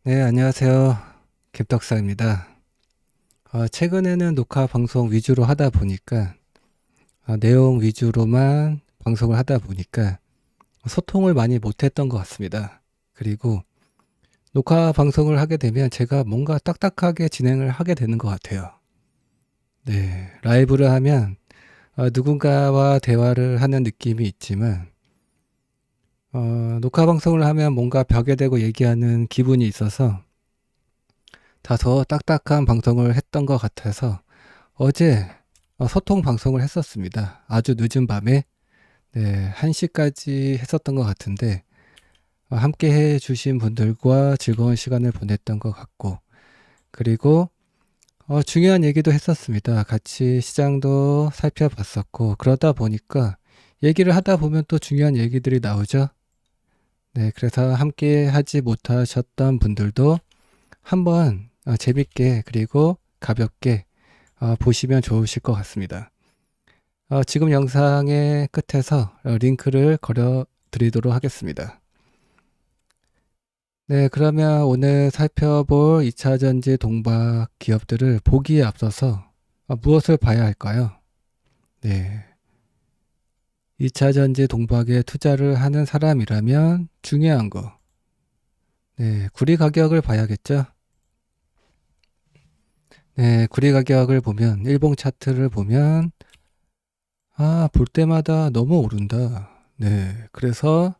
네, 안녕하세요. 김떡사입니다. 최근에는 녹화 방송 위주로 하다 보니까, 내용 위주로만 방송을 하다 보니까 소통을 많이 못했던 것 같습니다. 그리고 녹화 방송을 하게 되면 제가 뭔가 딱딱하게 진행을 하게 되는 것 같아요. 네, 라이브를 하면 누군가와 대화를 하는 느낌이 있지만, 녹화 방송을 하면 뭔가 벽에 대고 얘기하는 기분이 있어서 다소 딱딱한 방송을 했던 것 같아서 어제 소통 방송을 했었습니다. 아주 늦은 밤에 1시까지 했었던 것 같은데 함께 해주신 분들과 즐거운 시간을 보냈던 것 같고 그리고 중요한 얘기도 했었습니다. 같이 시장도 살펴봤었고 그러다 보니까 얘기를 하다 보면 또 중요한 얘기들이 나오죠. 네, 그래서 함께 하지 못하셨던 분들도 한번 재밌게 그리고 가볍게 보시면 좋으실 것 같습니다. 지금 영상의 끝에서 링크를 걸어 드리도록 하겠습니다. 네, 그러면 오늘 살펴볼 2차 전지 동박 기업들을 보기에 앞서서 무엇을 봐야 할까요? 네. 2차 전지 동박에 투자를 하는 사람이라면 중요한 거. 네, 구리 가격을 봐야겠죠? 네, 구리 가격을 보면, 일봉 차트를 보면, 볼 때마다 너무 오른다. 네, 그래서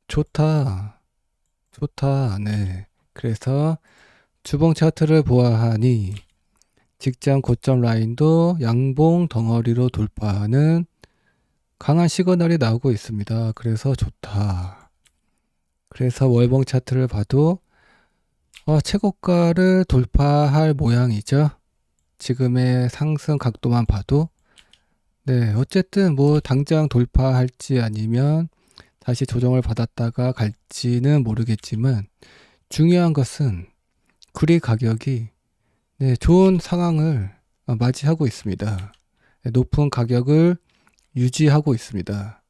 좋다. 좋다. 네. 그래서 주봉 차트를 보아하니 직전 고점 라인도 양봉 덩어리로 돌파하는 강한 시그널이 나오고 있습니다. 그래서 좋다. 그래서 월봉 차트를 봐도 최고가를 돌파할 모양이죠. 지금의 상승 각도만 봐도 네, 어쨌든 뭐 당장 돌파할지 아니면 다시 조정을 받았다가 갈지는 모르겠지만 중요한 것은 구리 가격이 좋은 상황을 맞이하고 있습니다. 높은 가격을 유지하고 있습니다.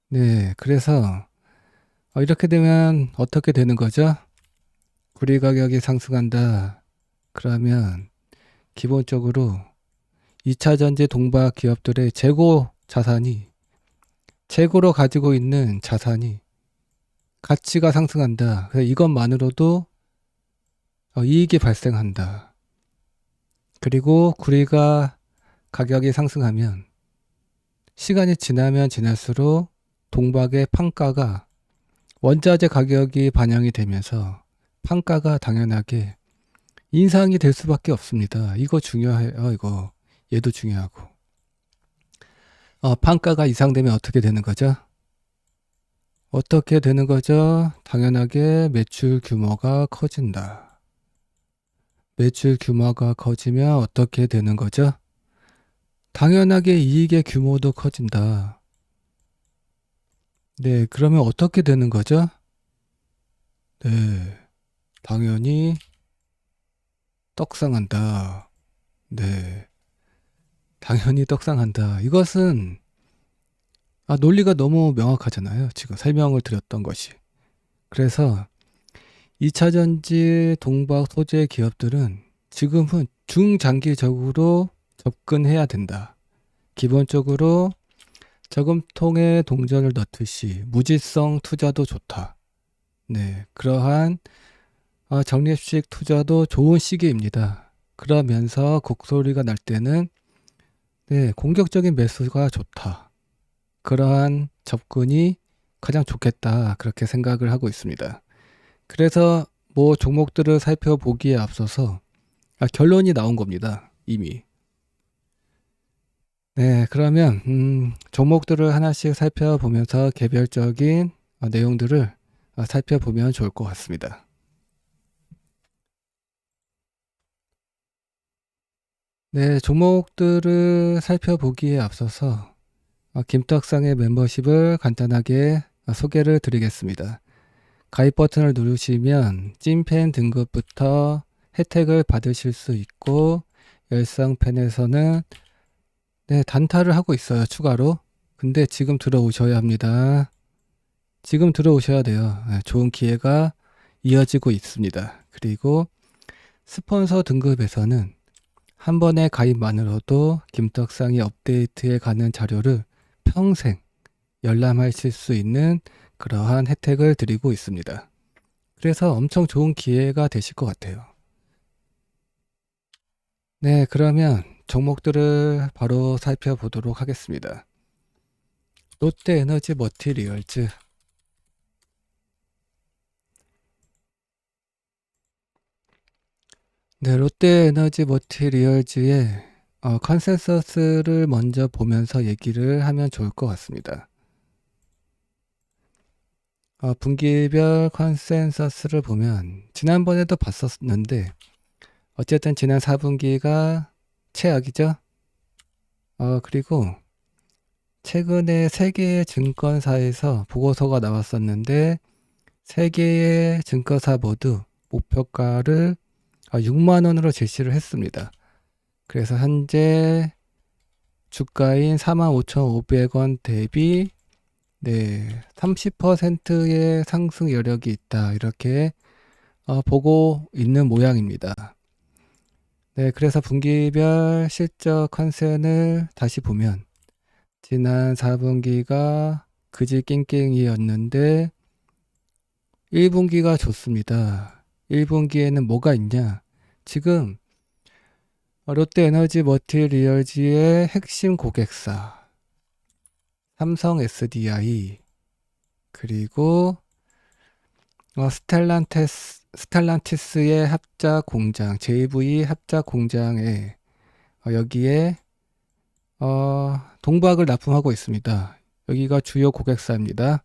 네, 그래서 이렇게 되면 어떻게 되는 거죠? 구리 가격이 상승한다. 그러면 기본적으로 2차 전지 동박 기업들의 재고로 가지고 있는 자산이 가치가 상승한다. 그래서 이것만으로도 이익이 발생한다. 그리고 구리가 가격이 상승하면 시간이 지나면 지날수록 동박의 판가가 원자재 가격이 반영이 되면서 판가가 당연하게 인상이 될 수밖에 없습니다. 이거 중요해요. 이거 얘도 중요하고 판가가 이상되면 어떻게 되는 거죠? 어떻게 되는 거죠? 당연하게 매출 규모가 커진다. 매출 규모가 커지면 어떻게 되는 거죠? 당연하게 이익의 규모도 커진다. 네, 그러면 어떻게 되는 거죠? 네, 당연히 떡상한다. 네, 당연히 떡상한다. 이것은 논리가 너무 명확하잖아요. 지금 설명을 드렸던 것이. 그래서 2차 전지 동박 소재 기업들은 지금은 중장기적으로 접근해야 된다. 기본적으로 저금통에 동전을 넣듯이 무지성 투자도 좋다. 네, 그러한 적립식 투자도 좋은 시기입니다. 그러면서 곡소리가 날 때는 공격적인 매수가 좋다. 그러한 접근이 가장 좋겠다. 그렇게 생각을 하고 있습니다. 그래서 뭐 종목들을 살펴보기에 앞서서 결론이 나온 겁니다. 이미. 네, 그러면 종목들을 하나씩 살펴보면서 개별적인 내용들을 살펴보면 좋을 것 같습니다. 네, 종목들을 살펴보기에 앞서서 김떡상의 멤버십을 간단하게 소개를 드리겠습니다. 가입 버튼을 누르시면 찐팬 등급부터 혜택을 받으실 수 있고 열상팬에서는 단타를 하고 있어요. 추가로. 근데 지금 들어오셔야 합니다. 지금 들어오셔야 돼요. 좋은 기회가 이어지고 있습니다. 그리고 스폰서 등급에서는 한 번의 가입만으로도 김떡상이 업데이트해 가는 자료를 평생 열람하실 수 있는 그러한 혜택을 드리고 있습니다. 그래서 엄청 좋은 기회가 되실 것 같아요. 네, 그러면 종목들을 바로 살펴보도록 하겠습니다. 롯데에너지 머티리얼즈. 네, 롯데에너지 머티리얼즈의 컨센서스를 먼저 보면서 얘기를 하면 좋을 것 같습니다. 분기별 컨센서스를 보면 지난번에도 봤었는데 어쨌든 지난 4분기가 최악이죠. 그리고 최근에 3개의 증권사에서 보고서가 나왔었는데 3개의 증권사 모두 목표가를 6만원으로 제시를 했습니다. 그래서 현재 주가인 45,500원 대비 30%의 상승 여력이 있다. 이렇게 보고 있는 모양입니다. 네, 그래서 분기별 실적 컨센을 다시 보면 지난 4분기가 그지 깽깽이었는데 1분기가 좋습니다. 1분기에는 뭐가 있냐? 지금 롯데에너지 머티리얼즈의 핵심 고객사 삼성 SDI 그리고 스텔란티스의 합작 공장 JV 합작 공장에 여기에 동박을 납품하고 있습니다. 여기가 주요 고객사입니다.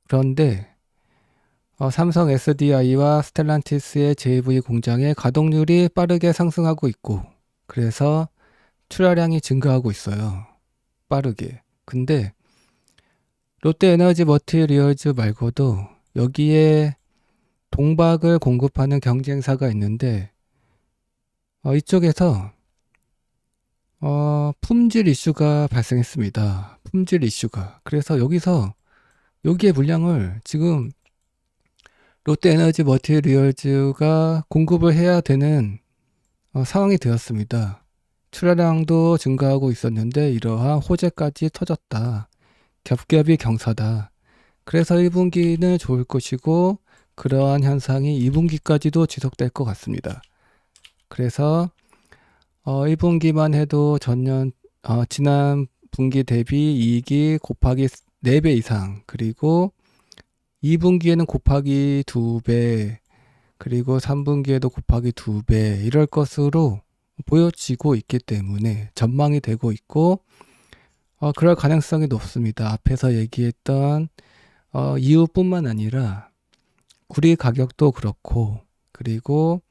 그런데 삼성 SDI와 스텔란티스의 JV 공장의 가동률이 빠르게 상승하고 있고 그래서 출하량이 증가하고 있어요. 빠르게. 근데 롯데에너지 머티리얼즈 말고도 여기에 동박을 공급하는 경쟁사가 있는데 이쪽에서 품질 이슈가 발생했습니다. 품질 이슈가. 그래서 여기에 물량을 지금 롯데에너지 머티리얼즈가 공급을 해야 되는 상황이 되었습니다. 출하량도 증가하고 있었는데 이러한 호재까지 터졌다. 겹겹이 경사다. 그래서 1분기는 좋을 것이고 그러한 현상이 2분기까지도 지속될 것 같습니다. 그래서 1분기만 해도 지난 분기 대비 이익이 곱하기 4배 이상 그리고 2분기에는 곱하기 2배 그리고 3분기에도 곱하기 2배 이럴 것으로 보여지고 있기 때문에 전망이 되고 있고 그럴 가능성이 높습니다. 앞에서 얘기했던 이유뿐만 아니라 구리 가격도 그렇고 그리고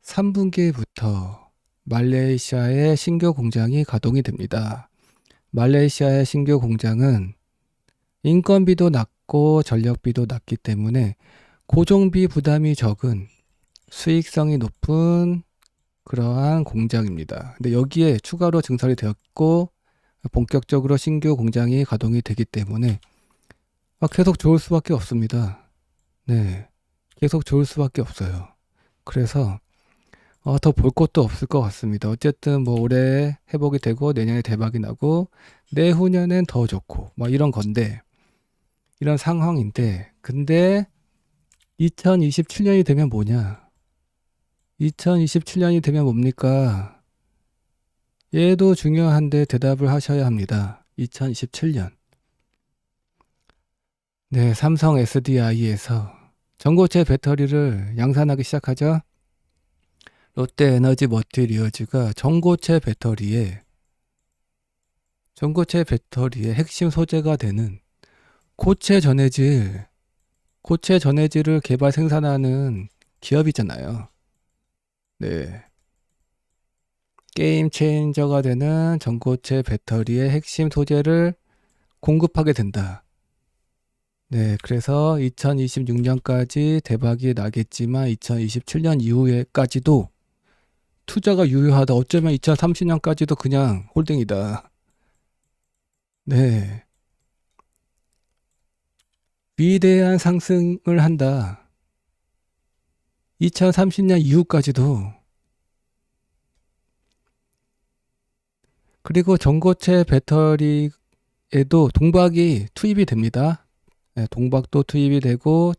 3분기부터 말레이시아의 신규 공장이 가동이 됩니다. 말레이시아의 신규 공장은 인건비도 낮고 전력비도 낮기 때문에 고정비 부담이 적은 수익성이 높은 그러한 공장입니다. 근데 여기에 추가로 증설이 되었고 본격적으로 신규 공장이 가동이 되기 때문에 계속 좋을 수밖에 없습니다. 네, 계속 좋을 수밖에 없어요. 그래서 더 볼 것도 없을 것 같습니다. 어쨌든 뭐 올해 회복이 되고 내년에 대박이 나고 내후년엔 더 좋고 이런 건데 이런 상황인데 근데 2027년이 되면 뭐냐? 2027년이 되면 뭡니까? 얘도 중요한데 대답을 하셔야 합니다. 2027년. 네, 삼성 SDI에서 전고체 배터리를 양산하기 시작하죠. 롯데에너지 머티리얼즈가 전고체 배터리의 핵심 소재가 되는 고체 전해질을 개발 생산하는 기업이잖아요. 네. 게임 체인저가 되는 전고체 배터리의 핵심 소재를 공급하게 된다. 네, 그래서 2026년까지 대박이 나겠지만 2027년 이후에까지도 투자가 유효하다. 어쩌면 2030년까지도 그냥 홀딩이다. 네. 위대한 상승을 한다. 2030년 이후까지도. 그리고 전고체 배터리에도 동박이 투입이 됩니다. 네, 동박도 투입이 되고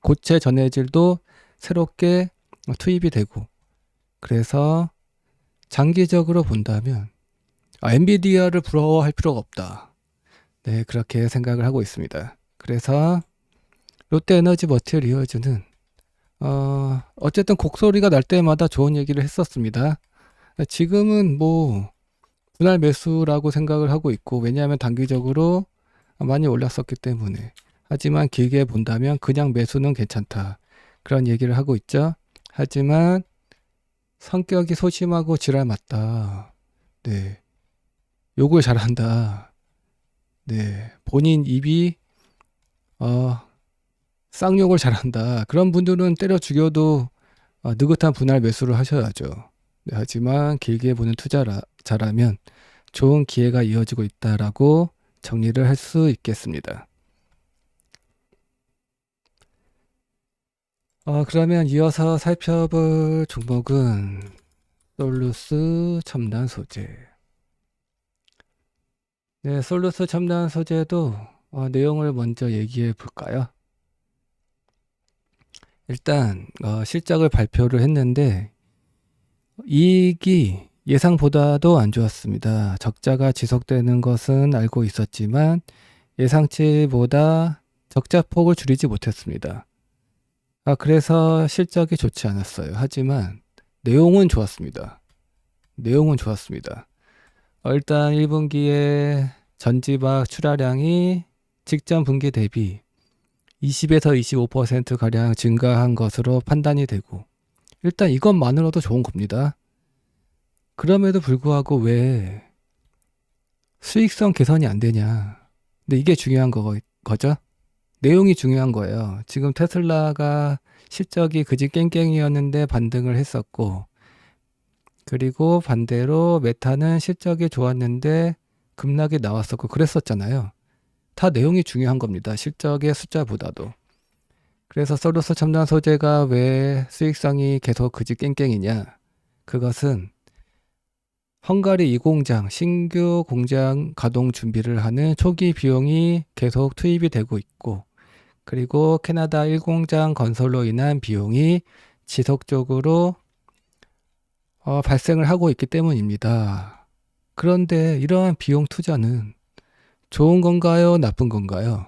고체 전해질도 새롭게 투입이 되고, 그래서 장기적으로 본다면 엔비디아를 부러워할 필요가 없다. 네, 그렇게 생각을 하고 있습니다. 그래서 롯데에너지 머티리얼즈는 어쨌든 곡소리가 날 때마다 좋은 얘기를 했었습니다. 지금은 뭐 분할 매수라고 생각을 하고 있고, 왜냐하면 단기적으로 많이 올랐었기 때문에. 하지만 길게 본다면 그냥 매수는 괜찮다, 그런 얘기를 하고 있죠. 하지만 성격이 소심하고 지랄 맞다. 네, 욕을 잘한다. 네, 본인 입이 쌍욕을 잘한다, 그런 분들은 때려 죽여도 느긋한 분할 매수를 하셔야죠. 네, 하지만 길게 보는 투자자라면 좋은 기회가 이어지고 있다라고 정리를 할 수 있겠습니다. 그러면 이어서 살펴볼 종목은 솔루스 첨단 소재. 네, 솔루스 첨단 소재도 내용을 먼저 얘기해 볼까요? 일단 실적을 발표를 했는데 이익이 예상보다도 안 좋았습니다. 적자가 지속되는 것은 알고 있었지만 예상치보다 적자 폭을 줄이지 못했습니다. 그래서 실적이 좋지 않았어요. 하지만 내용은 좋았습니다. 내용은 좋았습니다. 일단 1분기에 전지박 출하량이 직전 분기 대비 20에서 25%가량 증가한 것으로 판단이 되고, 일단 이것만으로도 좋은 겁니다. 그럼에도 불구하고 왜 수익성 개선이 안 되냐. 근데 이게 중요한 거죠. 내용이 중요한 거예요. 지금 테슬라가 실적이 그지 깽깽이었는데 반등을 했었고, 그리고 반대로 메타는 실적이 좋았는데 급락이 나왔었고 그랬었잖아요. 다 내용이 중요한 겁니다. 실적의 숫자보다도. 그래서 솔루스 첨단 소재가 왜 수익성이 계속 그지 깽깽이냐. 그것은 헝가리 2공장 신규 공장 가동 준비를 하는 초기 비용이 계속 투입이 되고 있고, 그리고 캐나다 1공장 건설로 인한 비용이 지속적으로 발생을 하고 있기 때문입니다. 그런데 이러한 비용 투자는 좋은 건가요? 나쁜 건가요?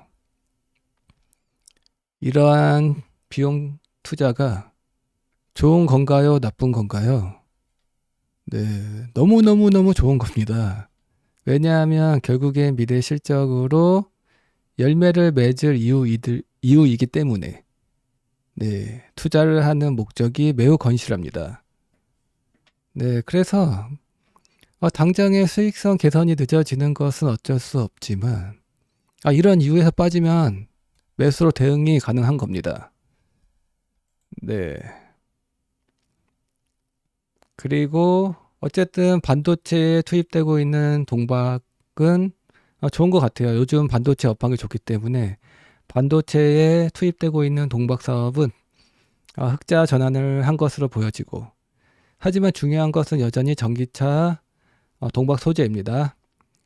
이러한 비용 투자가 좋은 건가요? 나쁜 건가요? 네, 너무너무너무 좋은 겁니다. 왜냐하면 결국엔 미래 실적으로 열매를 맺을 이유이기 때문에. 네, 투자를 하는 목적이 매우 건실합니다. 네, 그래서 당장의 수익성 개선이 늦어지는 것은 어쩔 수 없지만 이런 이유에서 빠지면 매수로 대응이 가능한 겁니다. 네. 그리고 어쨌든 반도체에 투입되고 있는 동박은 좋은 것 같아요. 요즘 반도체 업황이 좋기 때문에 반도체에 투입되고 있는 동박 사업은 흑자 전환을 한 것으로 보여지고, 하지만 중요한 것은 여전히 전기차 동박 소재입니다.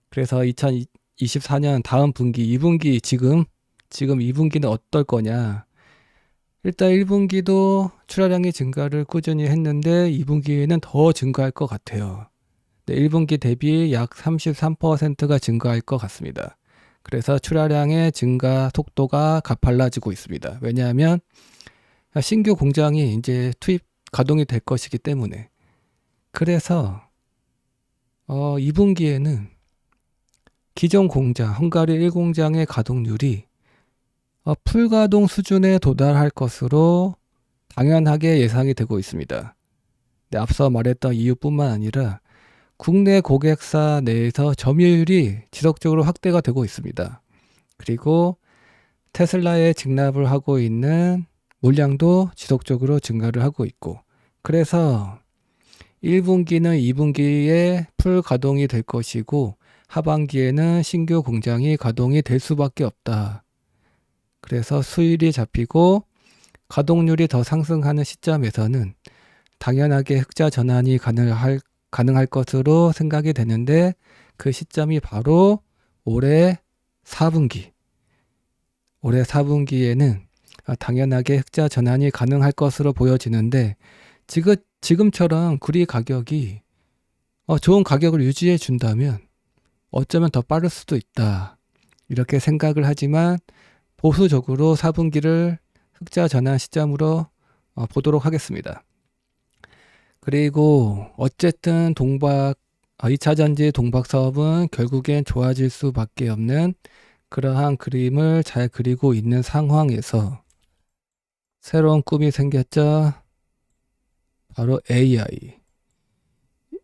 그래서 2024년 다음 분기 2분기 지금 2분기는 어떨 거냐. 일단 1분기도 출하량이 증가를 꾸준히 했는데 2분기에는 더 증가할 것 같아요. 네, 1분기 대비 약 33%가 증가할 것 같습니다. 그래서 출하량의 증가 속도가 가팔라지고 있습니다. 왜냐하면 신규 공장이 이제 투입 가동이 될 것이기 때문에. 그래서 2분기에는 기존 공장, 헝가리 1공장의 가동률이 풀가동 수준에 도달할 것으로 당연하게 예상이 되고 있습니다. 네, 앞서 말했던 이유뿐만 아니라 국내 고객사 내에서 점유율이 지속적으로 확대가 되고 있습니다. 그리고 테슬라에 직납을 하고 있는 물량도 지속적으로 증가를 하고 있고, 그래서 1분기는 2분기에 풀 가동이 될 것이고 하반기에는 신규 공장이 가동이 될 수밖에 없다. 그래서 수율이 잡히고 가동률이 더 상승하는 시점에서는 당연하게 흑자 전환이 가능할 것으로 생각이 되는데 그 시점이 바로 올해 4분기. 올해 4분기에는 당연하게 흑자 전환이 가능할 것으로 보여지는데 지금처럼 구리 가격이 좋은 가격을 유지해 준다면 어쩌면 더 빠를 수도 있다. 이렇게 생각을 하지만 보수적으로 4분기를 흑자 전환 시점으로 보도록 하겠습니다. 그리고 어쨌든 2차전지 동박 사업은 결국엔 좋아질 수밖에 없는 그러한 그림을 잘 그리고 있는 상황에서 새로운 꿈이 생겼죠. 바로 AI.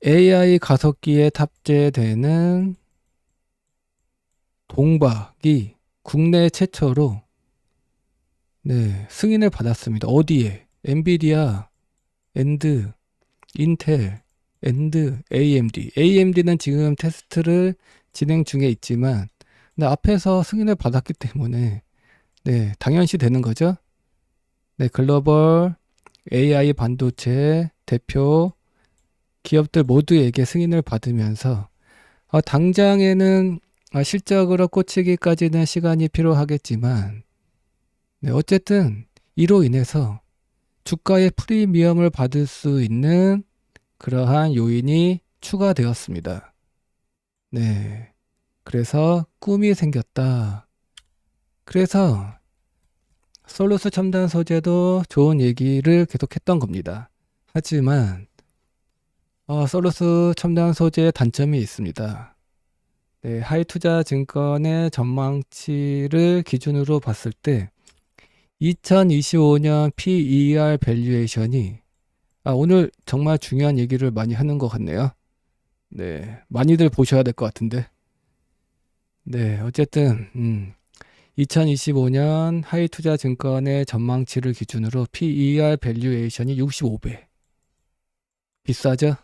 AI 가속기에 탑재되는 동박이 국내 최초로 승인을 받았습니다. 어디에? 엔비디아, 엔드, 인텔, 엔드, AMD. AMD는 지금 테스트를 진행 중에 있지만 앞에서 승인을 받았기 때문에 당연시 되는 거죠. 글로벌 AI 반도체 대표 기업들 모두에게 승인을 받으면서 당장에는 실적으로 꽂히기까지는 시간이 필요하겠지만 어쨌든 이로 인해서 주가의 프리미엄을 받을 수 있는 그러한 요인이 추가되었습니다. 그래서 꿈이 생겼다. 그래서 솔루스 첨단 소재도 좋은 얘기를 계속했던 겁니다. 하지만 솔루스 첨단 소재의 단점이 있습니다. 하이투자증권의 전망치를 기준으로 봤을 때 2025년 PER 밸류에이션이 오늘 정말 중요한 얘기를 많이 하는 것 같네요. 많이들 보셔야 될 것 같은데. 어쨌든 2025년 하이투자증권의 전망치를 기준으로 PER 밸류에이션이 65배. 비싸죠?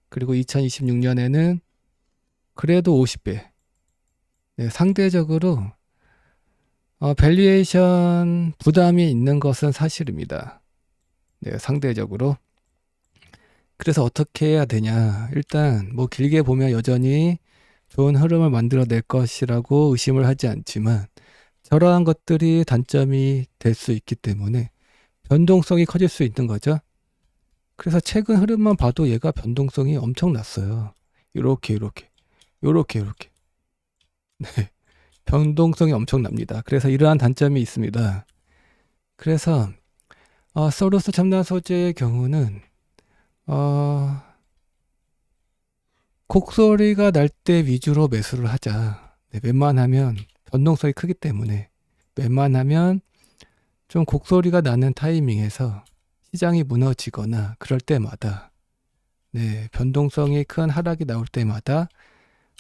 그리고 2026년에는 그래도 50배. 상대적으로 밸류에이션 부담이 있는 것은 사실입니다. 상대적으로. 그래서 어떻게 해야 되냐. 일단 뭐 길게 보면 여전히 좋은 흐름을 만들어낼 것이라고 의심을 하지 않지만 저러한 것들이 단점이 될 수 있기 때문에 변동성이 커질 수 있는 거죠. 그래서 최근 흐름만 봐도 얘가 변동성이 엄청났어요. 요렇게 변동성이 엄청납니다. 그래서 이러한 단점이 있습니다. 그래서 솔루스 첨단 소재의 경우는 곡소리가 날 때 위주로 매수를 하자. 웬만하면 변동성이 크기 때문에 웬만하면 좀 곡소리가 나는 타이밍에서 시장이 무너지거나 그럴 때마다 변동성이 큰 하락이 나올 때마다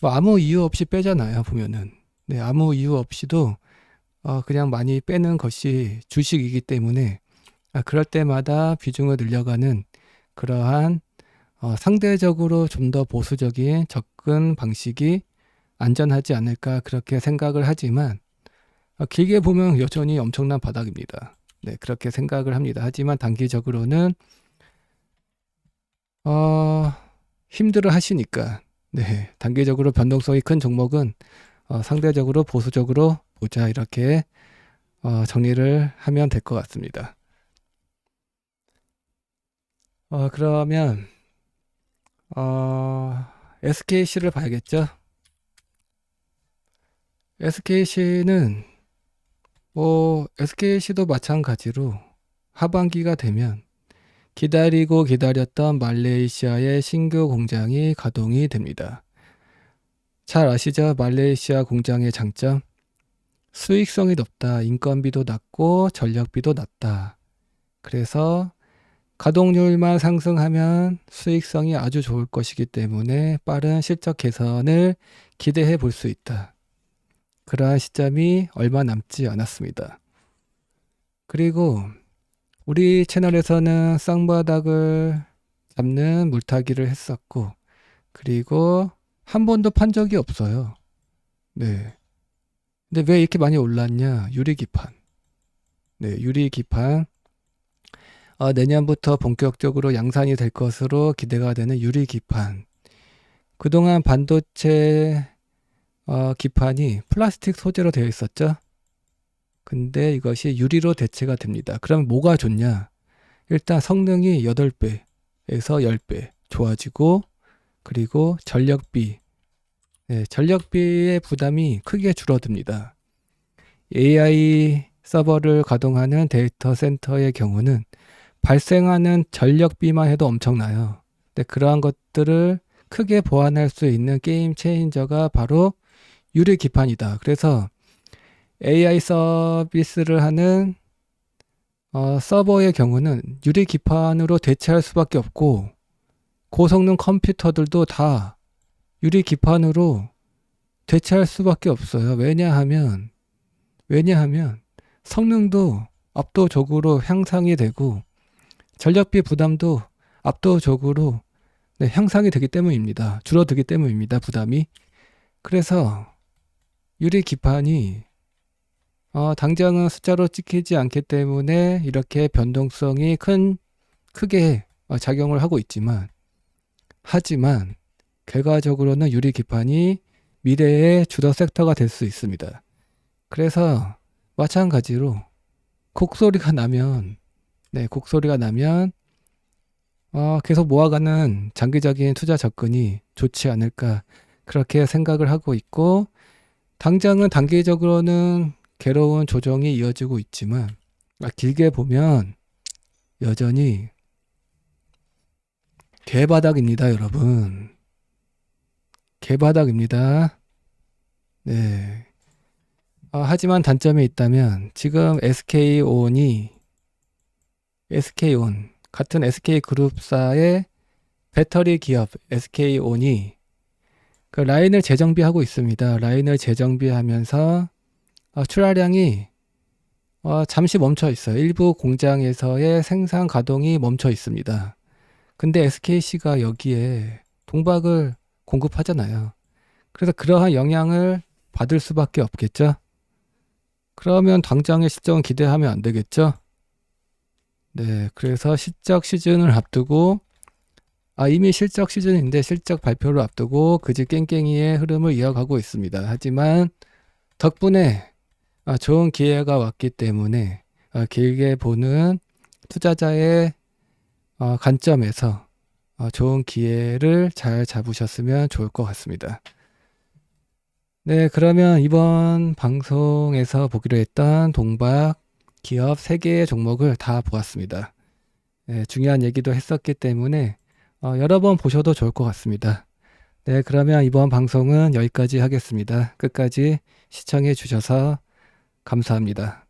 아무 이유 없이 빼잖아요. 보면은 아무 이유 없이도 그냥 많이 빼는 것이 주식이기 때문에 그럴 때마다 비중을 늘려가는 그러한 상대적으로 좀 더 보수적인 접근 방식이 안전하지 않을까 그렇게 생각을 하지만 길게 보면 여전히 엄청난 바닥입니다. 그렇게 생각을 합니다. 하지만 단기적으로는 힘들어 하시니까 단기적으로 변동성이 큰 종목은 상대적으로 보수적으로 보자 이렇게 정리를 하면 될 것 같습니다. 그러면 SKC를 봐야겠죠. SKC는 SKC도 마찬가지로 하반기가 되면 기다리고 기다렸던 말레이시아의 신규 공장이 가동이 됩니다. 잘 아시죠? 말레이시아 공장의 장점. 수익성이 높다. 인건비도 낮고 전력비도 낮다. 그래서 가동률만 상승하면 수익성이 아주 좋을 것이기 때문에 빠른 실적 개선을 기대해 볼 수 있다. 그러한 시점이 얼마 남지 않았습니다. 그리고 우리 채널에서는 쌍바닥을 잡는 물타기를 했었고 그리고 한 번도 판 적이 없어요. 근데 왜 이렇게 많이 올랐냐? 유리기판. 유리기판 내년부터 본격적으로 양산이 될 것으로 기대가 되는 유리기판. 그동안 반도체 기판이 플라스틱 소재로 되어 있었죠. 근데 이것이 유리로 대체가 됩니다. 그럼 뭐가 좋냐? 일단 성능이 8배에서 10배 좋아지고, 그리고 전력비, 전력비의 부담이 크게 줄어듭니다. AI 서버를 가동하는 데이터 센터의 경우는 발생하는 전력비만 해도 엄청나요. 근데 그러한 것들을 크게 보완할 수 있는 게임 체인저가 바로 유리 기판이다. 그래서 AI 서비스를 하는 서버의 경우는 유리 기판으로 대체할 수밖에 없고, 고성능 컴퓨터들도 다 유리 기판으로 대체할 수밖에 없어요. 왜냐하면 성능도 압도적으로 향상이 되고 전력비 부담도 압도적으로 향상이 되기 때문입니다. 줄어들기 때문입니다. 부담이. 그래서 유리 기판이 당장은 숫자로 찍히지 않기 때문에 이렇게 변동성이 크게 작용을 하고 있지만, 하지만 결과적으로는 유리 기판이 미래의 주도 섹터가 될 수 있습니다. 그래서 마찬가지로 곡소리가 나면 계속 모아가는 장기적인 투자 접근이 좋지 않을까, 그렇게 생각을 하고 있고, 당장은 단기적으로는 괴로운 조정이 이어지고 있지만 길게 보면 여전히 개바닥입니다, 여러분. 개바닥입니다. 네. 하지만 단점이 있다면 지금 SK온 같은 SK그룹사의 배터리 기업 SK온이 그 라인을 재정비하고 있습니다. 라인을 재정비하면서 출하량이 잠시 멈춰 있어요. 일부 공장에서의 생산 가동이 멈춰 있습니다. 근데 SKC가 여기에 동박을 공급하잖아요. 그래서 그러한 영향을 받을 수밖에 없겠죠. 그러면 당장의 실적은 기대하면 안 되겠죠. 네, 그래서 실적 시즌을 앞두고 이미 실적 시즌인데 실적 발표를 앞두고 그지 깽깽이의 흐름을 이어가고 있습니다. 하지만 덕분에 좋은 기회가 왔기 때문에 길게 보는 투자자의 관점에서 좋은 기회를 잘 잡으셨으면 좋을 것 같습니다. 네, 그러면 이번 방송에서 보기로 했던 동박 기업 3개의 종목을 다 보았습니다. 네, 중요한 얘기도 했었기 때문에 여러 번 보셔도 좋을 것 같습니다. 네, 그러면 이번 방송은 여기까지 하겠습니다. 끝까지 시청해 주셔서 감사합니다.